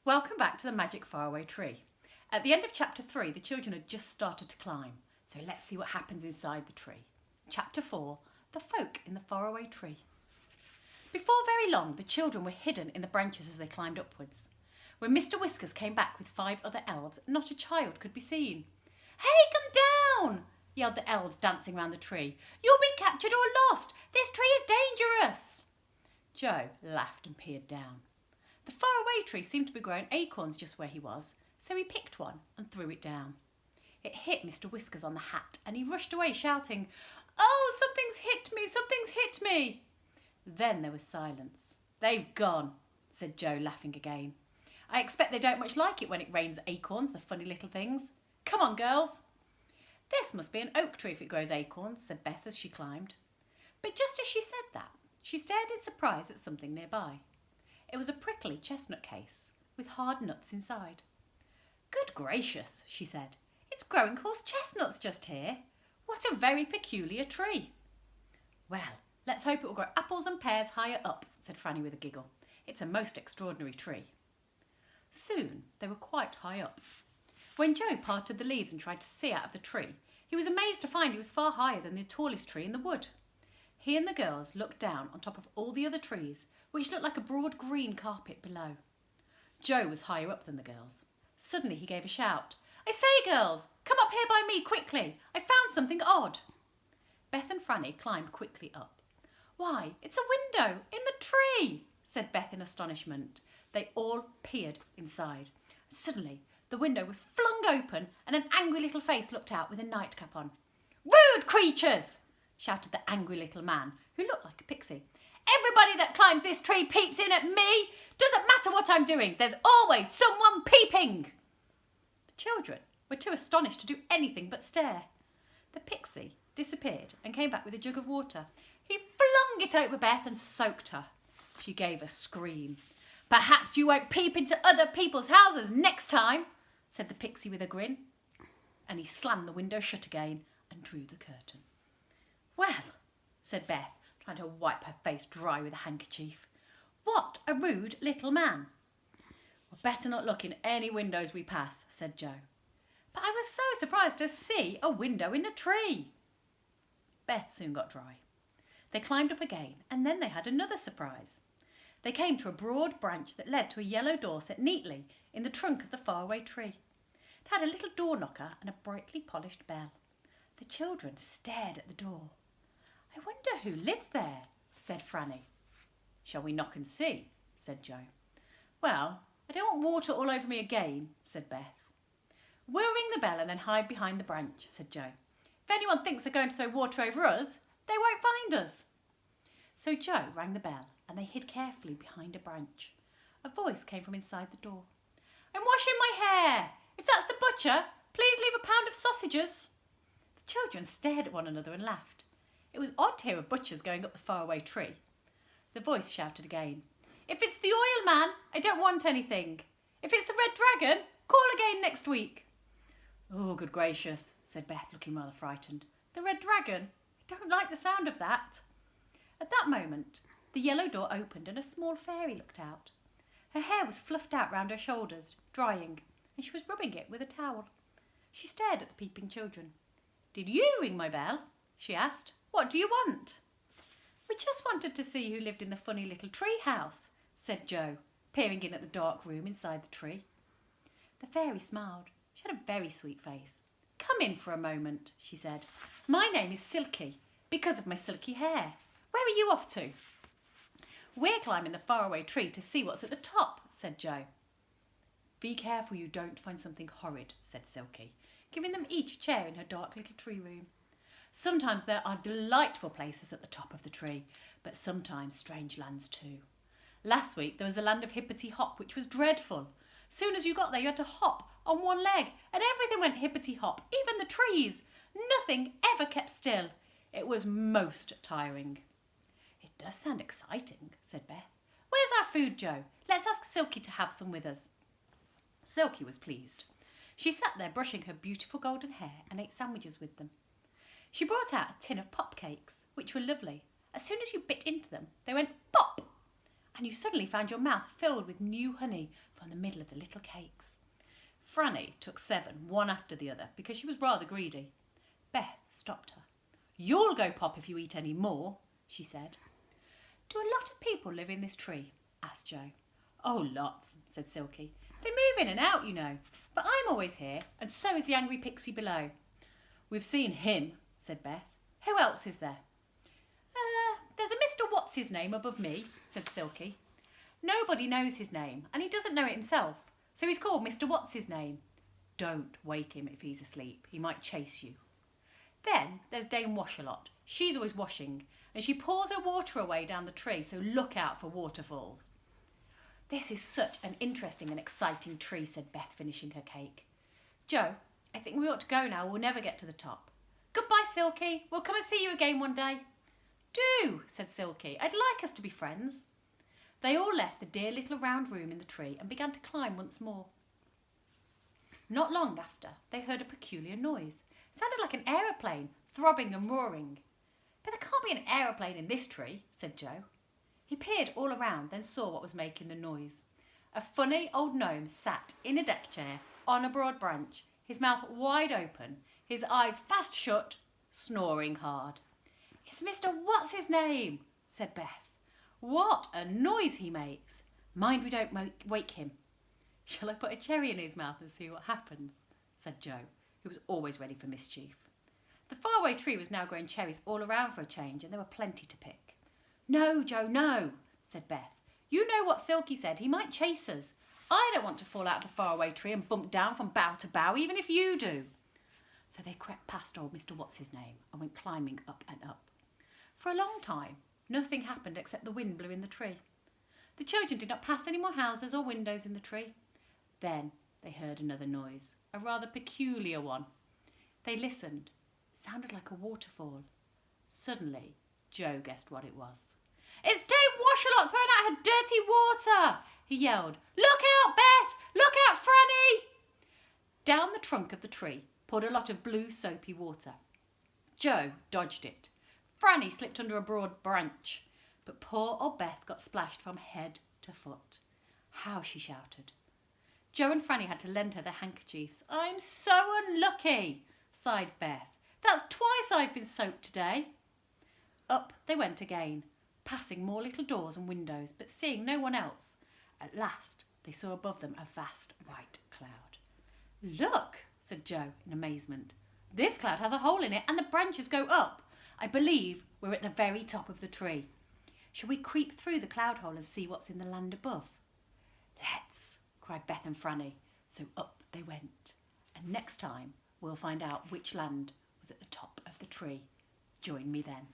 Welcome back to the Magic Faraway tree. At the end of chapter 3, the children had just started to climb, so let's see what happens inside the tree. Chapter 4, The Folk in the Faraway Tree. Before very long, the children were hidden in the branches as they climbed upwards. When Mr. Whiskers came back with 5 other elves, not a child could be seen. "Hey, come down!" yelled the elves dancing round the tree. "You'll be captured or lost! This tree is dangerous!" Joe laughed and peered down. The faraway tree seemed to be growing acorns just where he was, so he picked one and threw it down. It hit Mr. Whiskers on the hat and he rushed away shouting, "Oh, something's hit me, something's hit me!" Then there was silence. "They've gone," said Joe, laughing again. "I expect they don't much like it when it rains acorns, the funny little things. Come on, girls." "This must be an oak tree if it grows acorns," said Beth as she climbed. But just as she said that, she stared in surprise at something nearby. It was a prickly chestnut case with hard nuts inside. "Good gracious," she said. "It's growing horse chestnuts just here. What a very peculiar tree." "Well, let's hope it will grow apples and pears higher up," said Franny with a giggle. "It's a most extraordinary tree." Soon they were quite high up. When Joe parted the leaves and tried to see out of the tree, he was amazed to find he was far higher than the tallest tree in the wood. He and the girls looked down on top of all the other trees, which looked like a broad green carpet below. Joe was higher up than the girls. Suddenly he gave a shout. "I say, girls, come up here by me quickly. I found something odd." Beth and Franny climbed quickly up. "Why, it's a window in the tree," said Beth in astonishment. They all peered inside. Suddenly the window was flung open and an angry little face looked out with a nightcap on. "Rude creatures!" shouted the angry little man, who looked like a pixie. "Everybody that climbs this tree peeps in at me. Doesn't matter what I'm doing, there's always someone peeping." The children were too astonished to do anything but stare. The pixie disappeared and came back with a jug of water. He flung it over Beth and soaked her. She gave a scream. "Perhaps you won't peep into other people's houses next time," said the pixie with a grin. And he slammed the window shut again and drew the curtain. "Well," said Beth, trying to wipe her face dry with a handkerchief. "What a rude little man." "We'd better not look in any windows we pass," said Joe. "But I was so surprised to see a window in a tree." Beth soon got dry. They climbed up again and then they had another surprise. They came to a broad branch that led to a yellow door set neatly in the trunk of the faraway tree. It had a little door knocker and a brightly polished bell. The children stared at the door. "I wonder who lives there," said Franny. "Shall we knock and see?" said Joe. "Well, I don't want water all over me again," said Beth. "We'll ring the bell and then hide behind the branch," said Joe. "If anyone thinks they're going to throw water over us, they won't find us." So Joe rang the bell and they hid carefully behind a branch. A voice came from inside the door. "I'm washing my hair. If that's the butcher, please leave a pound of sausages." The children stared at one another and laughed. It was odd to hear a butcher's going up the faraway tree. The voice shouted again. "If it's the oil man, I don't want anything. If it's the red dragon, call again next week." "Oh, good gracious," said Beth, looking rather frightened. "The red dragon? I don't like the sound of that." At that moment, the yellow door opened and a small fairy looked out. Her hair was fluffed out round her shoulders, drying, and she was rubbing it with a towel. She stared at the peeping children. "Did you ring my bell?" she asked. "What do you want?" "We just wanted to see who lived in the funny little tree house," said Joe, peering in at the dark room inside the tree. The fairy smiled. She had a very sweet face. "Come in for a moment," she said. "My name is Silky, because of my silky hair. Where are you off to?" "We're climbing the faraway tree to see what's at the top," said Joe. "Be careful you don't find something horrid," said Silky, giving them each a chair in her dark little tree room. "Sometimes there are delightful places at the top of the tree, but sometimes strange lands too. Last week there was the land of hippity hop, which was dreadful. Soon as you got there you had to hop on one leg and everything went hippity hop, even the trees. Nothing ever kept still. It was most tiring." "It does sound exciting," said Beth. "Where's our food, Joe? Let's ask Silky to have some with us." Silky was pleased. She sat there brushing her beautiful golden hair and ate sandwiches with them. She brought out a tin of pop cakes, which were lovely. As soon as you bit into them, they went pop. and you suddenly found your mouth filled with new honey from the middle of the little cakes. Franny took 7, one after the other, because she was rather greedy. Beth stopped her. "You'll go pop if you eat any more," she said. "Do a lot of people live in this tree?" asked Joe. "Oh, lots," said Silky. "They move in and out, you know. But I'm always here, and so is the angry pixie below." "We've seen him," said Beth. "Who else is there?" There's a Mr. What's-his-name above me," said Silky. "Nobody knows his name, and he doesn't know it himself, so he's called Mr. What's-his-name. Don't wake him if he's asleep. He might chase you. Then there's Dame Wash-a-lot. She's always washing, and she pours her water away down the tree, so look out for waterfalls." "This is such an interesting and exciting tree," said Beth, finishing her cake. "Joe, I think we ought to go now. We'll never get to the top." "Goodbye, Silky. We'll come and see you again one day." "Do," said Silky. "I'd like us to be friends." They all left the dear little round room in the tree and began to climb once more. Not long after, they heard a peculiar noise. It sounded like an aeroplane, throbbing and roaring. "But there can't be an aeroplane in this tree," said Joe. He peered all around, then saw what was making the noise. A funny old gnome sat in a deck chair on a broad branch, his mouth wide open, his eyes fast shut, snoring hard. "It's Mr. What's-his-name," said Beth. "What a noise he makes! Mind we don't wake him." "Shall I put a cherry in his mouth and see what happens?" said Joe, who was always ready for mischief. The faraway tree was now growing cherries all around for a change, and there were plenty to pick. "No, Joe, no," said Beth. "You know what Silky said. He might chase us. I don't want to fall out of the faraway tree and bump down from bough to bough, even if you do." So they crept past old Mr. What's-his-name and went climbing up and up. For a long time, nothing happened except the wind blew in the tree. The children did not pass any more houses or windows in the tree. Then they heard another noise, a rather peculiar one. They listened. It sounded like a waterfall. Suddenly, Joe guessed what it was. "It's Dame Wash-a-lot throwing out her dirty water!" he yelled. "Look out, Beth! Look out, Franny!" Down the trunk of the tree poured a lot of blue soapy water. Joe dodged it. Franny slipped under a broad branch, but poor old Beth got splashed from head to foot. How she shouted. Joe and Franny had to lend her their handkerchiefs. "I'm so unlucky," sighed Beth. "That's twice I've been soaked today." Up they went again, passing more little doors and windows, but seeing no one else. At last they saw above them a vast white cloud. "Look," said Joe in amazement. "This cloud has a hole in it and the branches go up. I believe we're at the very top of the tree. Shall we creep through the cloud hole and see what's in the land above?" "Let's," cried Beth and Franny. So up they went. And next time we'll find out which land was at the top of the tree. Join me then.